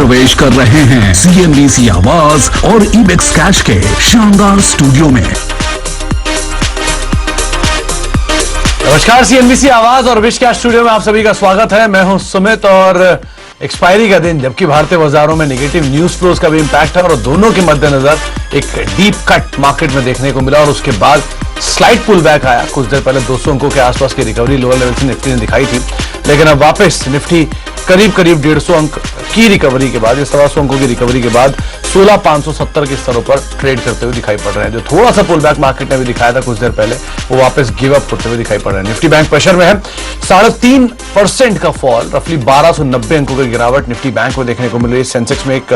प्रवेश कर रहे हैं CNBC आवाज और इबेक्स कैश के शानदार स्टूडियो में। नमस्कार, CNBC आवाज और इबेक्स कैश स्टूडियो में आप सभी का स्वागत है। मैं हूं सुमित और एक्सपायरी का दिन, जबकि भारतीय बाजारों में नेगेटिव न्यूज फ्लोज का भी इंपैक्ट है और दोनों के मद्देनजर एक डीप कट मार्केट में देखने को मिला और उसके बाद स्लाइड पुल बैक आया। कुछ देर पहले 200 अंकों के आसपास की रिकवरी लोअर लेवल से निफ्टी ने दिखाई थी, लेकिन अब वापस निफ्टी करीब 150 अंक की रिकवरी के बाद, 125 अंकों की रिकवरी के बाद 16,570 के स्तरों पर ट्रेड करते हुए दिखाई पड़ रहे हैं। जो थोड़ा सा पुल बैक मार्केट ने भी दिखाया था कुछ देर पहले, वो वापस गिव अप होते हुए दिखाई पड़ रहे हैं। निफ्टी बैंक प्रेशर में है, 3.5% का फॉल, रफली 1290 अंकों की गिरावट निफ्टी बैंक में देखने को मिल रही है। सेंसेक्स में एक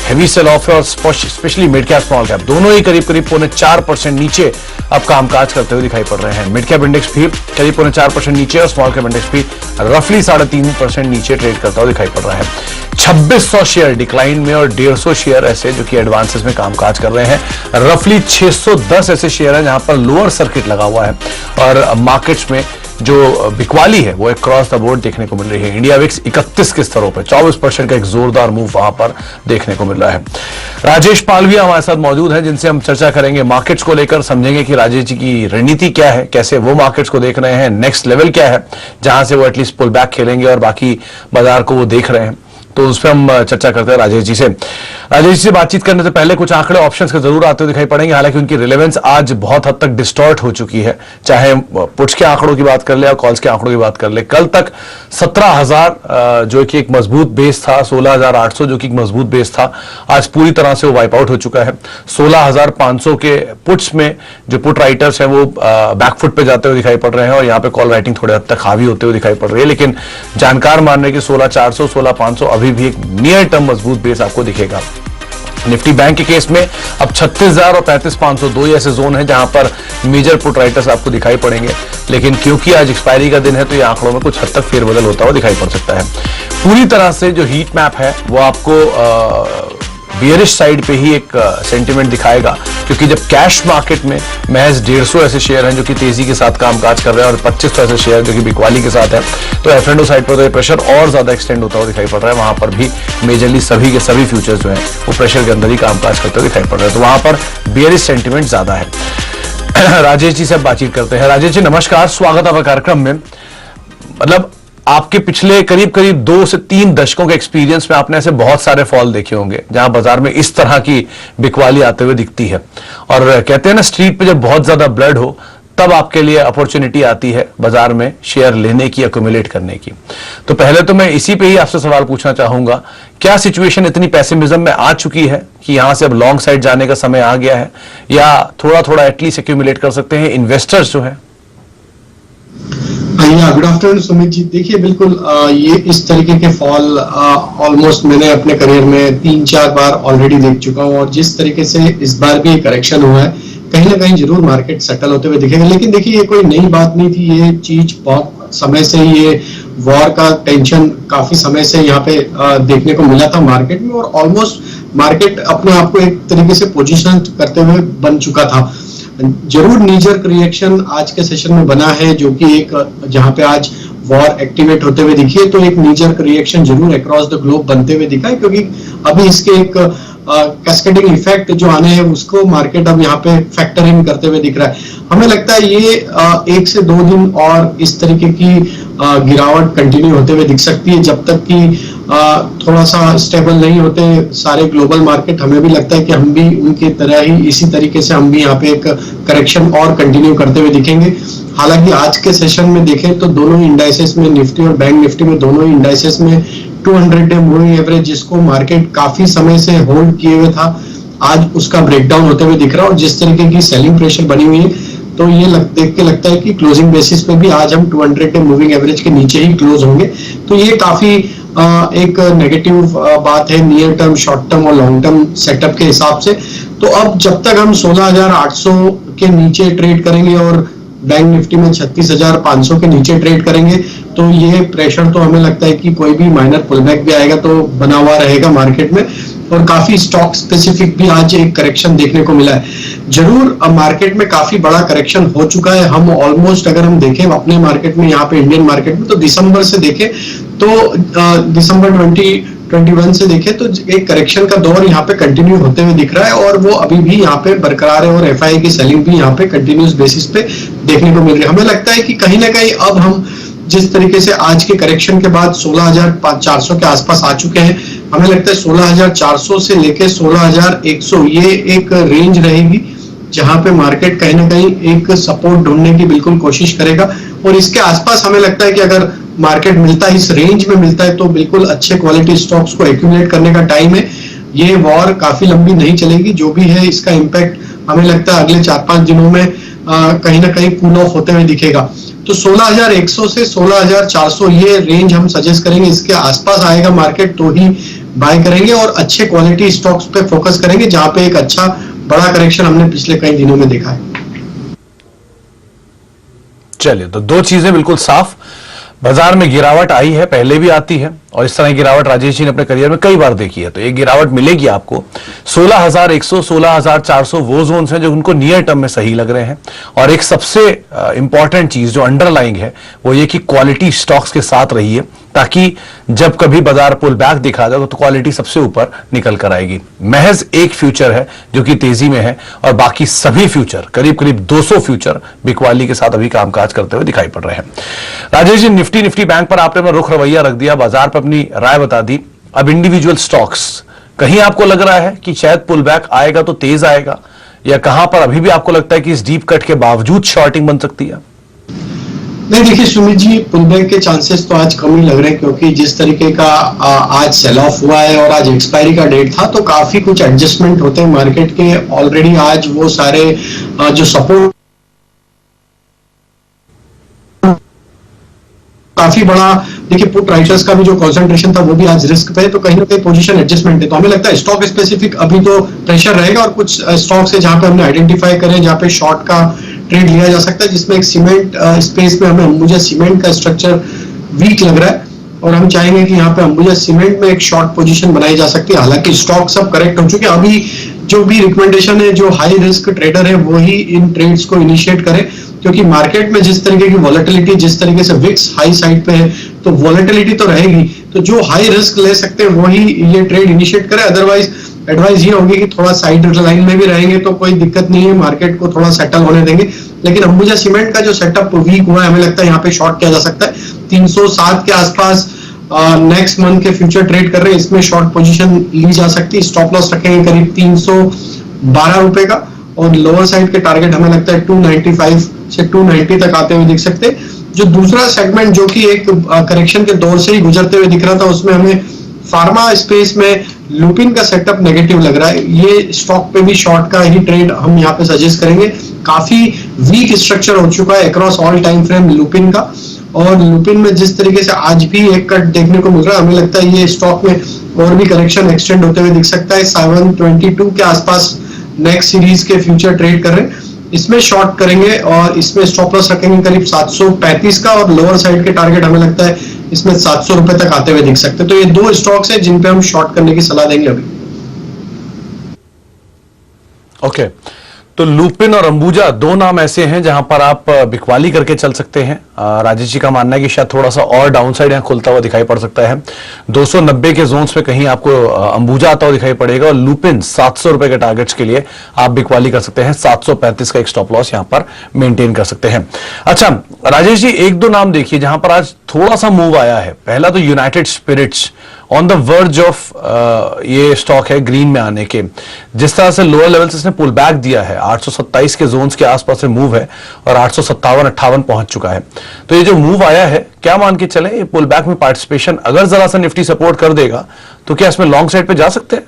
हेवी सेल ऑफ है और specially mid cap small cap दोनों ही करीब 4% नीचे अब कामकाज करते हुए दिखाई पड़ रहे हैं। मिड कैप इंडेक्स भी करीब 4% नीचे और स्मॉल कैप इंडेक्स भी रफली 3.5% नीचे ट्रेड करता हुआ दिखाई पड़ रहा है। 2600 शेयर डिक्लाइन में और 150 शेयर ऐसे जो कि एडवांसेस में कामकाज कर रहे हैं। रफली 610 ऐसे शेयर हैं जहां पर लोअर सर्किट लगा हुआ है और मार्केट्स में जो बिकवाली है वो एक क्रॉस द बोर्ड देखने को मिल रही है। इंडिया विक्स 31 के स्तरों पर 24% का एक जोरदार मूव वहां पर देखने को मिल रहा है। राजेश पालविया हमारे साथ मौजूद हैं, जिनसे हम चर्चा करेंगे मार्केट्स को लेकर, समझेंगे कि राजेश जी की रणनीति क्या है, कैसे वो मार्केट्स को देख रहे हैं, नेक्स्ट लेवल क्या है जहां से वो एटलीस्ट पुल बैक खेलेंगे और बाकी बाजार को वो देख रहे हैं। तो उस पर हम चर्चा करते हैं राजेश जी से। राजेश जी से बातचीत करने से पहले कुछ आंकड़े ऑप्शंस के जरूर आते हुए दिखाई पड़ेंगे, हालांकि उनकी रिलेवेंस आज बहुत हद तक डिस्टॉर्ट हो चुकी है। चाहे पुट्स के आंकड़ों की बात कर ले या कॉल्स के आंकड़ों की बात कर ले, कल तक 17,000 जो कि एक मजबूत बेस था, 16,800 जो कि एक मजबूत बेस था, आज पूरी तरह से वो वाइप आउट हो चुका है। 16,500 के पुट्स में जो पुट राइटर्स हैं वो बैकफुट पे जाते हुए दिखाई पड़ रहे हैं और यहाँ पे कॉल राइटिंग थोड़े हद तक हावी होते हुए दिखाई पड़ रही है। लेकिन जानकार मान रहे हैं कि 16,400 16,500 अभी भी एक नियर टर्म मजबूत बेस आपको दिखेगा। निफ्टी बैंक के केस में अब 36,000 और 35,502 ऐसे जोन है जहां पर मेजर पुट राइटर्स आपको दिखाई पड़ेंगे, लेकिन क्योंकि आज एक्सपायरी का दिन है तो ये आंकड़ों में कुछ हद तक फेरबदल होता हुआ दिखाई पड़ सकता है। पूरी तरह से जो हीट मैप है वो आपको बियरिश साइड पे ही एक सेंटिमेंट दिखाएगा, क्योंकि जब कैश मार्केट में महज 150 ऐसे शेयर हैं जो कि तेजी के साथ कामकाज कर रहे हैं और 2500 ऐसे शेयर जो कि बिकवाली के साथ है, तो एफ&ओ साइड पर तो ये प्रेशर और ज्यादा एक्सटेंड होता हुआ दिखाई पड़ रहा है। वहां पर भी मेजरली सभी के सभी फ्यूचर्स जो हैं वो प्रेशर के अंदर ही कामकाज करते हुए दिखाई पड़ रहे हैं, तो वहां पर बियरिश सेंटिमेंट ज्यादा है। राजेश जी से बातचीत करते हैं। राजेश जी नमस्कार, स्वागत है कार्यक्रम में। मतलब आपके पिछले करीब 2 से 3 दशकों के एक्सपीरियंस में आपने ऐसे बहुत सारे फॉल देखे होंगे जहां बाजार में इस तरह की बिकवाली आते हुए दिखती है, और कहते हैं ना स्ट्रीट पे जब बहुत ज्यादा ब्लड हो तब आपके लिए अपॉर्चुनिटी आती है बाजार में शेयर लेने की, एक्यूमुलेट करने की। तो पहले तो मैं इसी पे ही आपसे सवाल पूछना चाहूंगा, क्या सिचुएशन इतनी पेसिमिज्म में आ चुकी है कि यहां से अब लॉन्ग साइड जाने का समय आ गया है, या थोड़ा थोड़ा एटलीस्ट एक्यूमुलेट कर सकते हैं इन्वेस्टर्स जो है? Good afternoon Sumit ji. देखिए बिल्कुल ये इस तरीके के फॉल ऑलमोस्ट मैंने अपने करियर में 3-4 बार ऑलरेडी देख चुका हूँ, और जिस तरीके से इस बार भी करेक्शन हुआ है, कहीं ना कहीं जरूर मार्केट सेटल होते हुए दिखेगा। लेकिन देखिए ये कोई नई बात नहीं थी, ये चीज बहुत समय से, ये वॉर का टेंशन काफी समय से यहाँ पे देखने को मिला था मार्केट में, और ऑलमोस्ट मार्केट अपने आप को एक तरीके से पोजिशन करते हुए बन चुका था। जरूर नीजर रिएक्शन आज के सेशन में बना है, जो कि एक जहां पे आज वॉर एक्टिवेट होते हुए दिखी है, तो एक नीजर रिएक्शन जरूर अक्रॉस द ग्लोब बनते हुए दिखा है, क्योंकि अभी इसके एक कैस्केडिंग इफेक्ट जो आने हैं उसको मार्केट अब यहाँ पे फैक्टर इन करते हुए दिख रहा है। हमें लगता है ये 1 से 2 दिन और इस तरीके की गिरावट कंटिन्यू होते हुए दिख सकती है, जब तक कि थोड़ा सा स्टेबल नहीं होते सारे ग्लोबल मार्केट। हमें भी लगता है कि हम भी उनके तरह ही इसी तरीके से हम भी यहाँ पे एक करेक्शन और कंटिन्यू करते हुए दिखेंगे। हालांकि आज के सेशन में देखें तो दोनों ही इंडाइसेस में, निफ्टी और बैंक निफ्टी में, दोनों ही इंडाइसेस में 200 डे मूविंग एवरेज, जिसको मार्केट काफी समय से होल्ड किए हुए था, आज उसका ब्रेकडाउन होते हुए दिख रहा है। और जिस तरीके की सेलिंग प्रेशर बनी हुई है, तो ये देख के लगता है कि क्लोजिंग बेसिस पे भी आज हम 200 डे मूविंग एवरेज के नीचे ही क्लोज होंगे। तो ये काफी एक नेगेटिव बात है नियर टर्म, शॉर्ट टर्म और लॉन्ग टर्म सेटअप के हिसाब से। तो अब जब तक हम 16,800 के नीचे ट्रेड करेंगे और बैंक निफ्टी में 36,500 के नीचे ट्रेड करेंगे, तो ये प्रेशर तो हमें लगता है कि कोई भी माइनर पुलबैक भी आएगा तो बना हुआ रहेगा मार्केट में। और काफी स्टॉक स्पेसिफिक भी आज एक करेक्शन देखने को मिला है। जरूर मार्केट में काफी बड़ा करेक्शन हो चुका है। हम ऑलमोस्ट अगर हम देखें अपने मार्केट में, यहाँ पे इंडियन मार्केट में, तो दिसंबर से देखें तो दिसंबर 21 से देखें तो एक करेक्शन का दौर यहाँ पे कंटिन्यू होते हुए दिख रहा है और वो अभी भी यहाँ पे बरकरार है और एफआई की सेलिंग भी यहाँ पे कंटिन्यूस बेसिस पे देखने को मिल रही है। हमें लगता है कि कहीं ना कहीं अब हम जिस तरीके से आज के करेक्शन के बाद 16,400 के आसपास आ चुके हैं, हमें लगता है 16,400 से लेके 16,100 ये एक रेंज रहेगी जहां पे मार्केट कहीं ना कहीं एक सपोर्ट ढूंढने की बिल्कुल कोशिश करेगा। और इसके आसपास हमें लगता है कि अगर मार्केट मिलता है, इस रेंज में मिलता है, तो बिल्कुल अच्छे क्वालिटी स्टॉक्स को एक्यूमुलेट करने का टाइम है। ये वॉर काफी लंबी नहीं चलेगी, जो भी है इसका इम्पैक्ट हमें लगता है अगले 4-5 दिनों में कहीं ना कहीं कूल ऑफ होते हुए दिखेगा। तो 16,100 से 16,400 ये रेंज हम सजेस्ट करेंगे, इसके आसपास आएगा मार्केट तो ही बाय करेंगे और अच्छे क्वालिटी स्टॉक्स पे फोकस करेंगे जहां पे एक अच्छा बड़ा करेक्शन हमने पिछले कई दिनों में देखा है। चलिए, तो दो चीजें बिल्कुल साफ, बाजार में गिरावट आई है, पहले भी आती है और इस तरह की गिरावट राजेश जी ने अपने करियर में कई बार देखी है, तो एक गिरावट मिलेगी आपको। 16,100 16,400 वो जोन्स हैं जो उनको नियर टर्म में सही लग रहे हैं। और एक सबसे इंपॉर्टेंट चीज जो अंडरलाइंग है वो ये कि क्वालिटी स्टॉक्स के साथ रहिए, ताकि जब कभी बाजार पुल बैक दिखा जाए तो क्वालिटी सबसे ऊपर निकल कर आएगी। महज एक फ्यूचर है जो कि तेजी में है और बाकी सभी फ्यूचर, करीब करीब 200 फ्यूचर बिकवाली के साथ अभी कामकाज करते हुए दिखाई पड़ रहे हैं। राजेश जी, निफ्टी बैंक पर आपने अपना रुख रवैया रख दिया, बाजार पर अपनी राय बता दी। अब इंडिविजुअल स्टॉक्स, कहीं आपको लग रहा है कि शायद पुल बैक आएगा तो तेज आएगा, या कहां पर अभी भी आपको लगता है कि इस डीप कट के बावजूद शॉर्टिंग बन सकती है? नहीं, देखिए सुमित जी, पुल बैक के चांसेस तो आज कम ही लग रहे हैं, क्योंकि जिस तरीके का आज सेल ऑफ हुआ है और आज एक्सपायरी का डेट था, तो काफी कुछ एडजस्टमेंट होते हैं मार्केट के। ऑलरेडी आज वो सारे जो सपोर्ट काफी बड़ा, देखिए पुट राइटर्स का भी जो कंसंट्रेशन था वो भी आज रिस्क पे है, तो कहीं ना कहीं पोजीशन एडजस्टमेंट है। तो हमें लगता है स्टॉक स्पेसिफिक अभी तो प्रेशर रहेगा और कुछ स्टॉक्स है जहां पे हमने आइडेंटिफाई करें जहां पे शॉर्ट का ट्रेड लिया जा सकता है, जिसमें एक सीमेंट स्पेस में हमें अंबुजा सीमेंट का स्ट्रक्चर वीक लग रहा है और हम चाहेंगे कि यहाँ पे अंबुजा सीमेंट में एक शॉर्ट पोजीशन बनाई जा सकती है। हालांकि स्टॉक सब करेक्ट हो चुके हैं, अभी जो भी रिकमेंडेशन है, जो हाई रिस्क ट्रेडर है वो ही इन ट्रेड्स को इनिशिएट करें, क्योंकि मार्केट में जिस तरीके की वॉलेटिलिटी, जिस तरीके से विक्स हाई साइड पे है, तो वॉलेटिलिटी तो रहेगी, तो जो हाई रिस्क ले सकते हैं वही ये ट्रेड इनिशिएट करें। अदरवाइज एडवाइस ये होगी कि थोड़ा साइड लाइन में भी रहेंगे तो कोई दिक्कत नहीं है, मार्केट को थोड़ा सेटल होने देंगे। लेकिन अंबुजा सीमेंट का जो सेटअप वीक हुआ है, हमें लगता है यहाँ पे शॉर्ट किया जा सकता है। 307 के आसपास नेक्स्ट मंथ के फ्यूचर ट्रेड कर रहे हैं, इसमें शॉर्ट पोजीशन ली जा सकती है। स्टॉप लॉस रखेंगे करीब 312 रुपए का और लोअर साइड के टारगेट हमें लगता है 295 से 290 तक आते हुए दिख सकते हैं। जो दूसरा सेगमेंट जो कि एक करेक्शन के दौर से ही गुजरते हुए दिख रहा था, उसमें हमें फार्मा स्पेस में लुपिन का सेटअप नेगेटिव लग रहा है। ये स्टॉक पे भी शॉर्ट का ही ट्रेड हम यहाँ पे सजेस्ट करेंगे। काफी वीक स्ट्रक्चर हो चुका है across all time frame Lupin का, और लुपिन में जिस तरीके से आज भी एक कट देखने को मिल रहा है, हमें लगता है ये स्टॉक में और भी करेक्शन एक्सटेंड होते हुए दिख सकता है। 722 के आसपास नेक्स्ट सीरीज के फ्यूचर ट्रेड कर रहे हैं, इसमें शॉर्ट करेंगे और इसमें स्टॉप लॉस रखेंगे करीब 735 का और लोअर साइड के टारगेट हमें लगता है इसमें 700 रुपए तक आते हुए दिख सकते हैं। तो ये दो स्टॉक्स हैं जिन पे हम शॉर्ट करने की सलाह देंगे अभी। ओके, तो लुपिन और अंबुजा दो नाम ऐसे हैं जहां पर आप बिकवाली करके चल सकते हैं। राजेश जी का मानना है कि शायद थोड़ा सा और डाउनसाइड यहां खुलता हुआ दिखाई पड़ सकता है। 290 के जोन्स पे कहीं आपको अंबुजा आता हुआ दिखाई पड़ेगा और लुपिन 700 रुपए के टारगेट्स के लिए आप बिकवाली कर सकते हैं। 735 का एक स्टॉप लॉस यहां पर मेंटेन कर सकते हैं। अच्छा राजेश जी, एक दो नाम देखिए जहां पर आज थोड़ा सा मूव आया है। पहला तो United Spirits on the verge of ये स्टॉक है ग्रीन में आने के। जिस तरह से लोअर लेवल से इसने पुल बैक दिया है, 827 के जोन्स के आसपास से मूव है और 857-58 पहुंच चुका है। तो ये जो मूव आया है, क्या मान के चले ये पुल बैक में पार्टिसिपेशन अगर जरा सा निफ्टी सपोर्ट कर देगा तो क्या इसमें लॉन्ग साइड पे जा सकते हैं?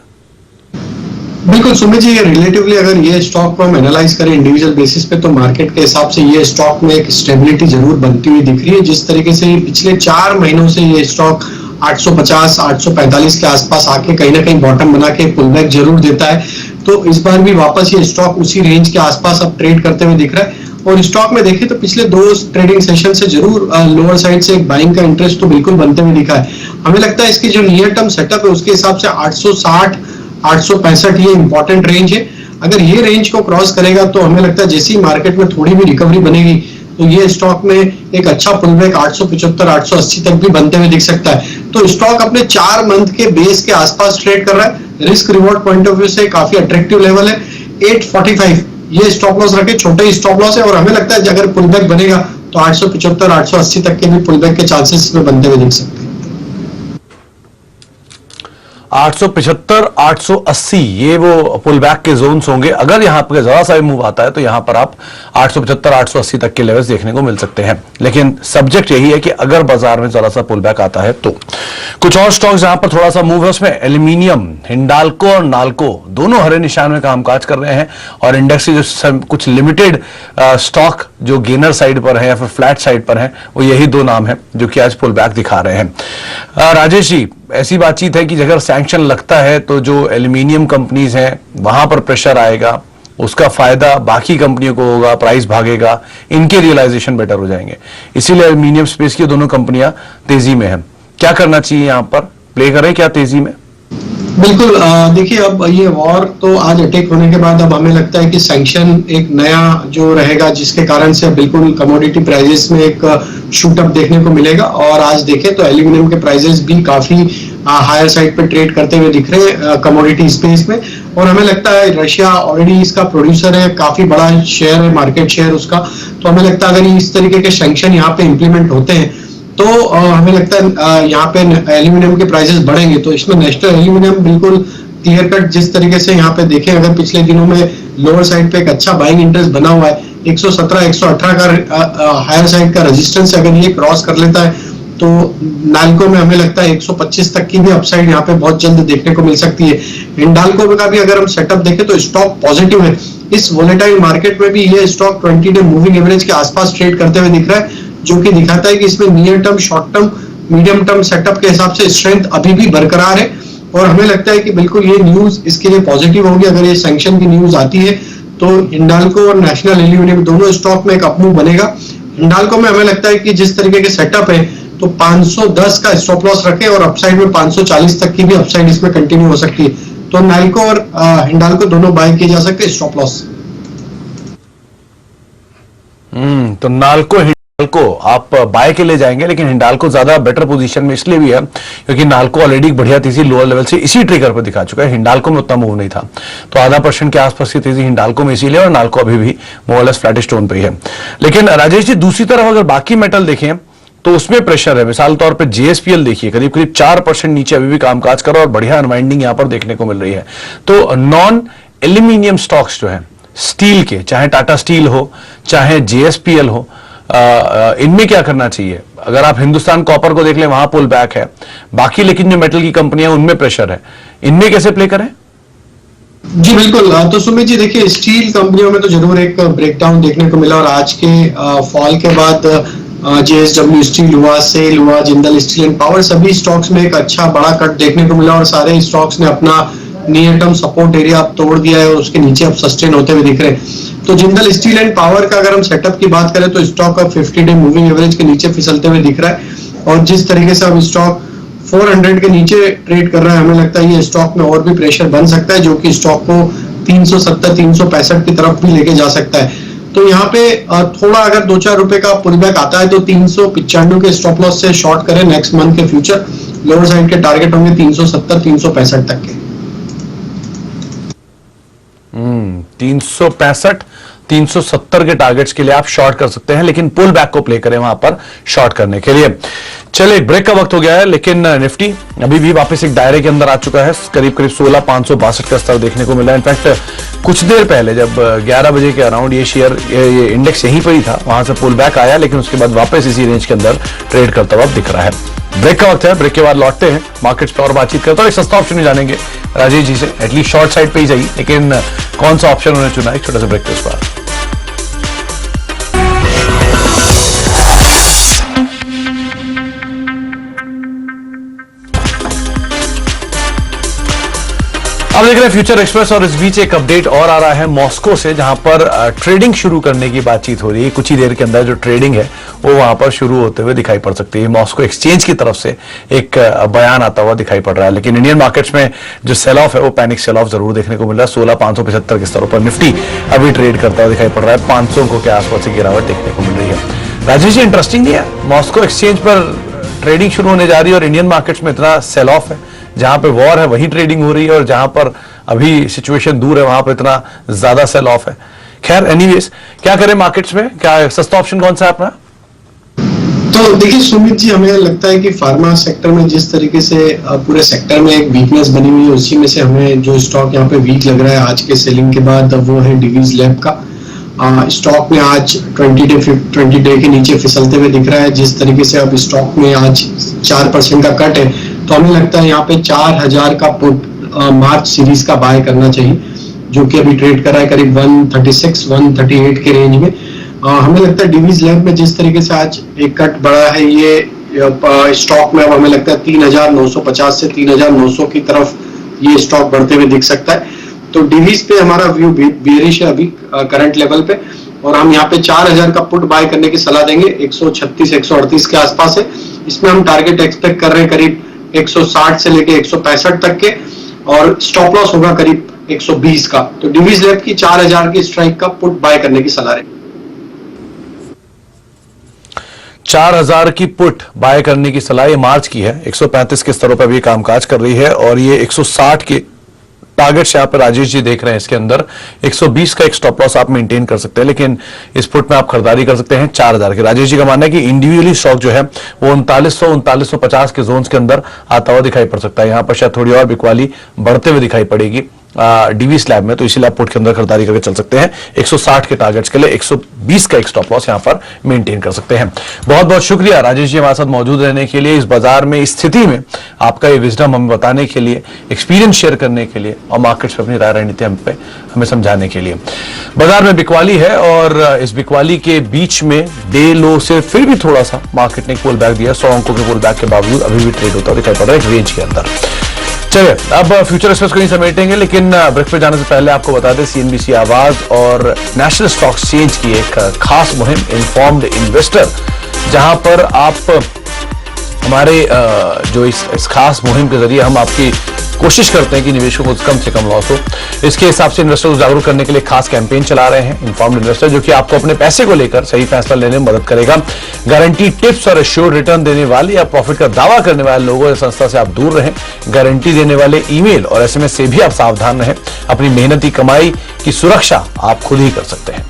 बिल्कुल सुमित जी, ये रिलेटिवली अगर ये स्टॉक को हम एनालाइज करें इंडिविजुअल बेसिस पे, तो मार्केट के हिसाब से ये स्टॉक में एक स्टेबिलिटी जरूर बनती हुई दिख रही है। जिस तरीके से पिछले 4 महीनों से ये स्टॉक 850 845 के आसपास आके कहीं ना कहीं बॉटम बना के पुल बैक जरूर देता है, तो इस बार भी वापस ये स्टॉक उसी रेंज के आसपास अब ट्रेड करते हुए दिख रहा है। और स्टॉक में देखिए तो पिछले 2 ट्रेडिंग सेशन से जरूर लोअर साइड से एक बाइंग का इंटरेस्ट तो बिल्कुल बनते हुए दिखा है। हमें लगता है इसकी जो नियर टर्म सेटअप है उसके हिसाब से 860 865 ये इंपॉर्टेंट रेंज है। अगर ये रेंज को क्रॉस करेगा तो हमें लगता है जैसी मार्केट में थोड़ी भी रिकवरी बनेगी तो ये स्टॉक में एक अच्छा पुलबैक 875 880 तक भी बनते हुए दिख सकता है। तो स्टॉक अपने 4 मंथ के बेस के आसपास ट्रेड कर रहा है। Risk reward point of view से काफी अट्रैक्टिव लेवल है 845, ये स्टॉप लॉस रखे, छोटे ही स्टॉप लॉस है और हमें लगता है कि अगर पुलबैक बनेगा तो 875 880 तक के भी पुलबैक के चांसेस इसमें बनते हुए दिख सकते हैं। 875 880 ये वो पुल बैक के जोन्स होंगे। अगर यहां पर जरा सा भी मूव आता है तो यहां पर आप 875 880 तक के लेवल्स देखने को मिल सकते हैं। लेकिन सब्जेक्ट यही है कि अगर बाजार में जरा सा पुल बैक आता है तो कुछ और स्टॉक्स जहां पर थोड़ा सा मूव है उसमें एल्यूमिनियम, हिंडाल्को और नाल्को दोनों हरे निशान में कामकाज कर रहे हैं और इंडेक्स के जो कुछ लिमिटेड स्टॉक जो गेनर साइड पर है या फिर फ्लैट साइड पर है वो यही दो नाम है जो कि आज पुल बैक दिखा रहे हैं। राजेश जी, ऐसी बातचीत है कि अगर सैंक्शन लगता है तो जो एल्यूमिनियम कंपनीज हैं वहां पर प्रेशर आएगा, उसका फायदा बाकी कंपनियों को होगा, प्राइस भागेगा, इनके रियलाइजेशन बेटर हो जाएंगे। इसीलिए एल्यूमिनियम स्पेस की दोनों कंपनियां तेजी में हैं। क्या करना चाहिए, यहां पर प्ले करें क्या तेजी में? बिल्कुल, देखिए अब ये वॉर तो आज अटैक होने के बाद अब हमें लगता है कि सैंक्शन एक नया जो रहेगा जिसके कारण से बिल्कुल कमोडिटी प्राइसेस में एक शूटअप देखने को मिलेगा। और आज देखें तो एल्यूमिनियम के प्राइसेस भी काफी हायर साइड पे ट्रेड करते हुए दिख रहे हैं कमोडिटी स्पेस में। और हमें लगता है रशिया ऑलरेडी इसका प्रोड्यूसर है, काफी बड़ा शेयर है, मार्केट शेयर उसका। तो हमें लगता है अगर इस तरीके के सैंक्शन यहाँ पे इंप्लीमेंट होते हैं तो हमें लगता है यहाँ पे एल्यूमिनियम के प्राइसेस बढ़ेंगे। तो इसमें नेशनल एल्यूमिनियम बिल्कुल क्लियर कट जिस तरीके से यहाँ पे देखें, अगर पिछले दिनों में लोअर साइड पे एक अच्छा बाइंग इंटरेस्ट बना हुआ है, 117 118 का हायर साइड का रेजिस्टेंस अगर ये क्रॉस कर लेता है तो नाल्को में हमें लगता है 125 तक की भी अपसाइड यहाँ पे बहुत जल्द देखने को मिल सकती है। हिंडाल्को का भी अगर हम सेटअप देखें तो स्टॉक पॉजिटिव है। इस वोलेटाइल मार्केट में भी ये स्टॉक 20 डे मूविंग एवरेज के आसपास ट्रेड करते हुए दिख रहा है, जो कि दिखाता है कि इसमें near term, short term, medium term setup के हिसाब से स्ट्रेंथ अभी भी बरकरार है। और हमें लगता है कि बिल्कुल ये न्यूज इसके लिए पॉजिटिव होगी। अगर ये सैंक्शन की न्यूज आती है तो हिंडाल्को और नेशनल एल्यूमिनियम दोनों स्टॉक में एक अपमूव बनेगा। हिंडाल्को में हमें लगता है कि जिस तरीके के सेटअप है तो 510 का स्टॉप लॉस रखे और अपसाइड में 540 तक की भी अपसाइड इसमें कंटिन्यू हो सकती है। तो नाल्को और हिंडाल्को दोनों बाय किए जा सकते हैं स्टॉप लॉस। तो नाल्को हिंडाल्को आप बाय के लिए जाएंगे, लेकिन हिंडाल्को ज्यादा बेटर पोजीशन में इसलिए भी है क्योंकि नाल्को ऑलरेडी बढ़िया तेजी लोअर लेवल से इसी ट्रिगर पर दिखा चुका है। हिंडाल्को में उतना मूव नहीं था, तो आधा % के आसपास की तेजी हिंडाल्को में इसीलिए, और नाल्को अभी भी मोरलेस फ्लैट स्टोन पे ही है। लेकिन राजेश जी, दूसरी तरफ अगर बाकी मेटल देखें तो उसमें प्रेशर है। मिसाल तौर पे जेएसपीएल देखिए, करीब करीब 4% नीचे अभी भी कामकाज कर रहा है और बढ़िया अनवाइंडिंग यहां पर देखने को मिल रही है। तो नॉन एल्यूमिनियम स्टॉक्स जो है स्टील के, चाहे टाटा स्टील हो चाहे जेएसपीएल हो, इनमें क्या करना चाहिए? अगर आप हिंदुस्तान कॉपर को देख लें वहां पुल बैक है, बाकी लेकिन जो मेटल की कंपनियां उनमें प्रेशर है, इनमें कैसे प्ले करें? जी बिल्कुल, तो सुमित जी देखिए स्टील कंपनियों में तो जरूर एक ब्रेकडाउन देखने को मिला और आज के फॉल के बाद जेएसडब्ल्यू स्टील हुआ, सेल हुआ, जिंदल स्टील एंड पावर, सभी स्टॉक्स में एक अच्छा बड़ा कट देखने को मिला और सारे स्टॉक्स ने अपना नियर टर्म सपोर्ट एरिया अब तोड़ दिया है और उसके नीचे अब सस्टेन होते हुए दिख रहे हैं। तो जिंदल स्टील एंड पावर का अगर हम सेटअप की बात करें तो स्टॉक अब 50 डे मूविंग एवरेज के नीचे फिसलते हुए दिख रहा है और जिस तरीके से अब स्टॉक 400 के नीचे ट्रेड कर रहा है, हमें लगता है ये स्टॉक में और भी प्रेशर बन सकता है, जो कि स्टॉक को 370 365 की तरफ भी लेके जा सकता है। तो यहाँ पे थोड़ा अगर 2-4 रुपए का पुल बैक आता है तो 395 के स्टॉप लॉस से शॉर्ट करें नेक्स्ट मंथ के फ्यूचर। लोअर साइड के टारगेट होंगे 370 365 तक के। 365 370 के टारगेट्स के लिए आप शॉर्ट कर सकते हैं, लेकिन पुल बैक को प्ले करें वहां पर शॉर्ट करने के लिए। चलिए, ब्रेक का वक्त हो गया है, लेकिन निफ्टी अभी भी वापस एक दायरे के अंदर आ चुका है। करीब करीब 16,562 का स्तर देखने को मिला है। इनफैक्ट कुछ देर पहले जब 11 बजे के अराउंड ये इंडेक्स यहीं पर ही था, वहां से पुल बैक आया, लेकिन उसके बाद वापस इसी रेंज के अंदर ट्रेड करता हुआ दिख रहा है। ब्रेक का वक्त है, ब्रेक के बाद लौटते हैं, मार्केट्स पर और बातचीत करते हैं। एक सस्ता ऑप्शन जानेंगे राजेश जी से, एटलीस्ट शॉर्ट साइड पे ही जाइए, लेकिन कौन सा ऑप्शन उन्होंने चुना, एक छोटा सा ब्रेक के उस पर। अब देख रहे हैं फ्यूचर एक्सप्रेस और इस बीच एक अपडेट और आ रहा है मॉस्को से, जहां पर ट्रेडिंग शुरू करने की बातचीत हो रही है। कुछ ही देर के अंदर जो ट्रेडिंग है वो वहां पर शुरू होते हुए दिखाई पड़ सकती है। मॉस्को एक्सचेंज की तरफ से एक बयान आता हुआ दिखाई पड़ रहा है, लेकिन इंडियन मार्केट्स में जो सेल ऑफ है वो पैनिक सेल ऑफ जरूर देखने को मिल रहा है। 16,575 के स्तरों पर निफ्टी अभी ट्रेड करता हुआ दिखाई पड़ रहा है। 500 को के आसपास से गिरावट देखने को मिल रही है। राजेश जी, इंटरेस्टिंग नहीं है, मॉस्को एक्सचेंज पर ट्रेडिंग शुरू होने जा रही है और इंडियन मार्केट्स में इतना सेल ऑफ है। जहां पे वॉर है वहीं ट्रेडिंग हो रही है और जहां पर अभी सिचुएशन दूर है वहां पर इतना ज्यादा सेल ऑफ है। खैर, एनीवेज, क्या करें मार्केट्स में? क्या सस्ता ऑप्शन कौन सा है अपना? तो देखिए सुमित जी, हमें लगता है कि फार्मा सेक्टर में जिस तरीके से पूरे सेक्टर में एक वीकनेस बनी हुई है, उसी में से हमें जो स्टॉक यहाँ पे वीक लग रहा है आज के सेलिंग के बाद, वो है डिवीज लैब का। स्टॉक में आज 20 डे के नीचे फिसलते हुए दिख रहा है। जिस तरीके से अब स्टॉक में आज 4% का कट है, तो हमें लगता है यहाँ पे 4000 का पुट मार्च सीरीज का बाय करना चाहिए, जो कि अभी ट्रेड कर रहा है करीब 136-138 के रेंज में। हमें लगता है डिवीज लैब में जिस तरीके से आज एक कट बढ़ा है, ये स्टॉक में अब हमें लगता है 3950 से 3900 की तरफ ये स्टॉक बढ़ते हुए दिख सकता है। तो डिवीज पे हमारा व्यू बेरिश है अभी करंट लेवल पे, और हम यहाँ पे 4000 का पुट बाय करने की सलाह देंगे। 136-138 के आसपास है। इसमें हम टारगेट एक्सपेक्ट कर रहे हैं करीब 160 से लेके 165 तक के, और स्टॉप लॉस होगा करीब 120 का। तो डिवीज लैब की 4000 की स्ट्राइक का पुट बाय करने की सलाह है। 4000 की पुट बाय करने की सलाह ये मार्च की है। 135 के स्तरों पर भी कामकाज कर रही है और ये 160 के टारगेट्स यहाँ पे राजेश जी देख रहे हैं। इसके अंदर 120 का एक स्टॉप लॉस आप मेंटेन कर सकते हैं, लेकिन इस पुट में आप खरीदारी कर सकते हैं 4000 के। राजेश जी का मानना है कि इंडिविजुअली स्टॉक जो है वो 3900-3950 के जोन्स के अंदर आता हुआ दिखाई पड़ सकता है। यहाँ पर शायद थोड़ी और बिकवाली बढ़ते हुए दिखाई पड़ेगी डीवी स्लैब में, तो इसीलिए आप पुट के अंदर खरीदारी करके चल सकते हैं। 160 के टारगेट्स के लिए 120 का एक स्टॉप लॉस यहां पर मेंटेन कर सकते हैं। बहुत बहुत शुक्रिया राजेश जी हमारे साथ मौजूद रहने के लिए, इस बाजार में इस स्थिति में आपका ये विजडम हमें बताने के लिए, एक्सपीरियंस शेयर करने के लिए और मार्केट्स पे अपनी राय रणनीति हमें समझाने के लिए। बाजार में बिकवाली है और इस बिकवाली के बीच में डे लो से फिर भी थोड़ा सा मार्केट ने पुल बैक दिया। 100 अंकों के पुल बैक के बावजूद अभी भी ट्रेड होता दिखाई पड़ रहा है एक रेंज के अंदर। चलिए, अब फ्यूचर एक्सप्रेस को नहीं समेटेंगे, लेकिन ब्रेक पे जाने से पहले आपको बता दें सीएनबीसी आवाज और नेशनल स्टॉक एक्सचेंज की एक खास मुहिम इन्फॉर्म्ड इन्वेस्टर, जहां पर आप हमारे जो इस खास मुहिम के जरिए हम आपकी कोशिश करते हैं कि निवेशकों को कम से कम लॉस हो। इसके हिसाब से इन्वेस्टर को जागरूक करने के लिए खास कैंपेन चला रहे हैं इन्फॉर्म्ड इन्वेस्टर, जो कि आपको अपने पैसे को लेकर सही फैसला लेने में मदद करेगा। गारंटी टिप्स और एश्योर्ड रिटर्न देने वाले या प्रॉफिट का दावा करने वाले लोगों या संस्था से आप दूर रहें। गारंटी देने वाले ईमेल और एसएमएस से भी आप सावधान रहें। अपनी मेहनती कमाई की सुरक्षा आप खुद ही कर सकते हैं।